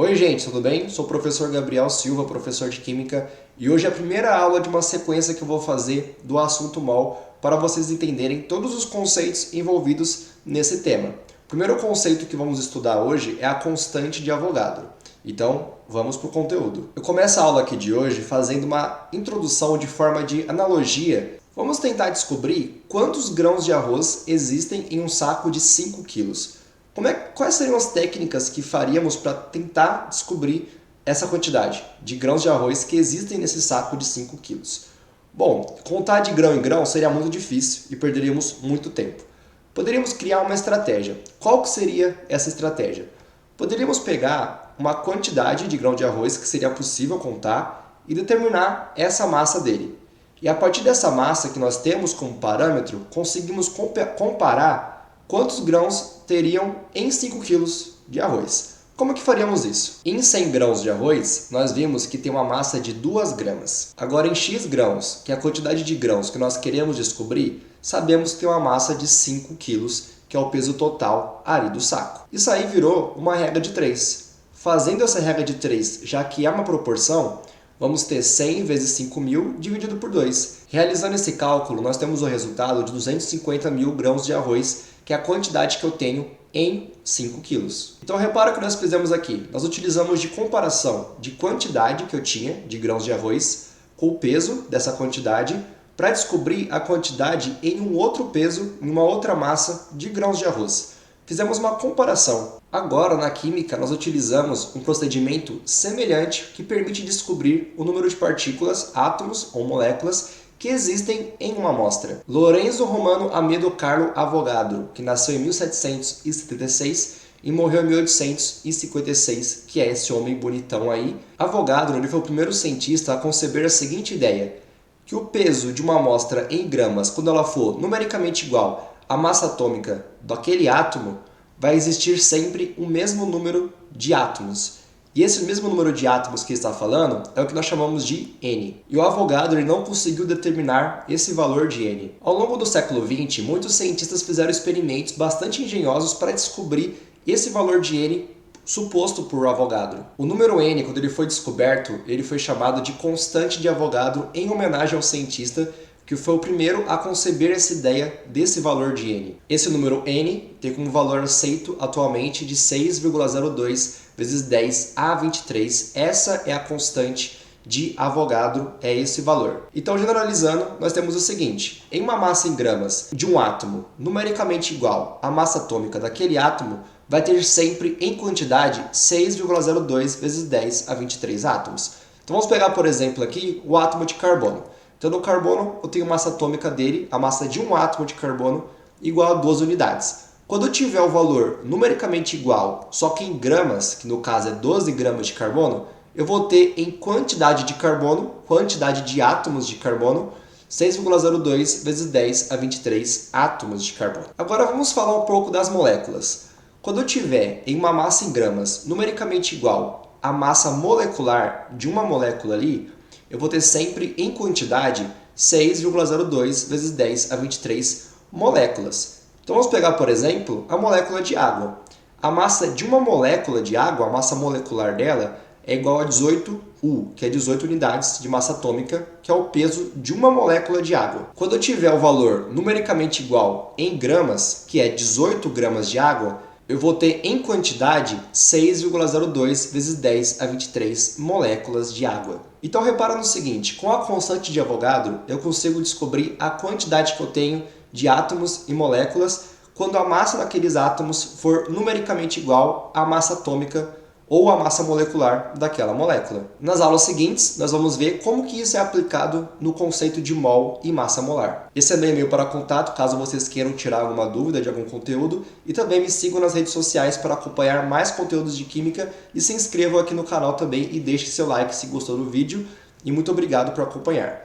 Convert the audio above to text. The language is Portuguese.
Oi gente, tudo bem? Sou o professor Gabriel Silva, professor de Química, e hoje é a primeira aula de uma sequência que eu vou fazer do assunto mol para vocês entenderem todos os conceitos envolvidos nesse tema. O primeiro conceito que vamos estudar hoje é a constante de Avogadro. Então, vamos para o conteúdo. Eu começo a aula aqui de hoje fazendo uma introdução de forma de analogia. Vamos tentar descobrir quantos grãos de arroz existem em um saco de 5 quilos. Quais seriam as técnicas que faríamos para tentar descobrir essa quantidade de grãos de arroz que existem nesse saco de 5 quilos? Bom, contar de grão em grão seria muito difícil e perderíamos muito tempo. Poderíamos criar uma estratégia. Qual que seria essa estratégia? Poderíamos pegar uma quantidade de grão de arroz que seria possível contar e determinar essa massa dele. E a partir dessa massa que nós temos como parâmetro, conseguimos comparar quantos grãos teriam em 5 quilos de arroz. Como que faríamos isso? Em 100 grãos de arroz, nós vimos que tem uma massa de 2 gramas. Agora, em X grãos, que é a quantidade de grãos que nós queremos descobrir, sabemos que tem uma massa de 5 quilos, que é o peso total ali do saco. Isso aí virou uma regra de 3. Fazendo essa regra de 3, já que é uma proporção, vamos ter 100 vezes 5.000 dividido por 2. Realizando esse cálculo, nós temos o resultado de 250.000 grãos de arroz, que é a quantidade que eu tenho em 5 quilos. Então repara o que nós fizemos aqui. Nós utilizamos de comparação de quantidade que eu tinha de grãos de arroz com o peso dessa quantidade para descobrir a quantidade em um outro peso, em uma outra massa de grãos de arroz. Fizemos uma comparação. Agora, na química, nós utilizamos um procedimento semelhante que permite descobrir o número de partículas, átomos ou moléculas que existem em uma amostra. Lorenzo Romano Amedeo Carlo Avogadro, que nasceu em 1776 e morreu em 1856, que é esse homem bonitão aí. Avogadro, ele foi o primeiro cientista a conceber a seguinte ideia, que o peso de uma amostra em gramas, quando ela for numericamente igual à massa atômica daquele átomo, vai existir sempre o mesmo número de átomos. E esse mesmo número de átomos que ele está falando é o que nós chamamos de N. E o Avogadro ele não conseguiu determinar esse valor de N. Ao longo do século XX, muitos cientistas fizeram experimentos bastante engenhosos para descobrir esse valor de N suposto por Avogadro. O número N, quando ele foi descoberto, ele foi chamado de constante de Avogadro em homenagem ao cientista que foi o primeiro a conceber essa ideia desse valor de N. Esse número N tem como valor aceito atualmente de 6,02 vezes 10 a 23. Essa é a constante de Avogadro, é esse valor. Então, generalizando, nós temos o seguinte. Em uma massa em gramas de um átomo numericamente igual à massa atômica daquele átomo, vai ter sempre em quantidade 6,02 vezes 10 a 23 átomos. Então, vamos pegar, por exemplo, aqui o átomo de carbono. Então, no carbono, eu tenho a massa atômica dele, a massa de um átomo de carbono, igual a 2 unidades. Quando eu tiver o valor numericamente igual, só que em gramas, que no caso é 12 gramas de carbono, eu vou ter em quantidade de carbono, quantidade de átomos de carbono, 6,02 vezes 10 a 23 átomos de carbono. Agora vamos falar um pouco das moléculas. Quando eu tiver em uma massa em gramas numericamente igual à massa molecular de uma molécula ali, eu vou ter sempre em quantidade 6,02 vezes 10 a 23 moléculas. Então vamos pegar, por exemplo, a molécula de água. A massa de uma molécula de água, a massa molecular dela, é igual a 18U, que é 18 unidades de massa atômica, que é o peso de uma molécula de água. Quando eu tiver o valor numericamente igual em gramas, que é 18 gramas de água, eu vou ter em quantidade 6,02 vezes 10 a 23 moléculas de água. Então repara no seguinte, com a constante de Avogadro, eu consigo descobrir a quantidade que eu tenho de átomos e moléculas quando a massa daqueles átomos for numericamente igual à massa atômica ou à massa molecular daquela molécula. Nas aulas seguintes, nós vamos ver como que isso é aplicado no conceito de mol e massa molar. Esse é meu e-mail para contato, caso vocês queiram tirar alguma dúvida de algum conteúdo, e também me sigam nas redes sociais para acompanhar mais conteúdos de química e se inscrevam aqui no canal também e deixe seu like se gostou do vídeo, e muito obrigado por acompanhar.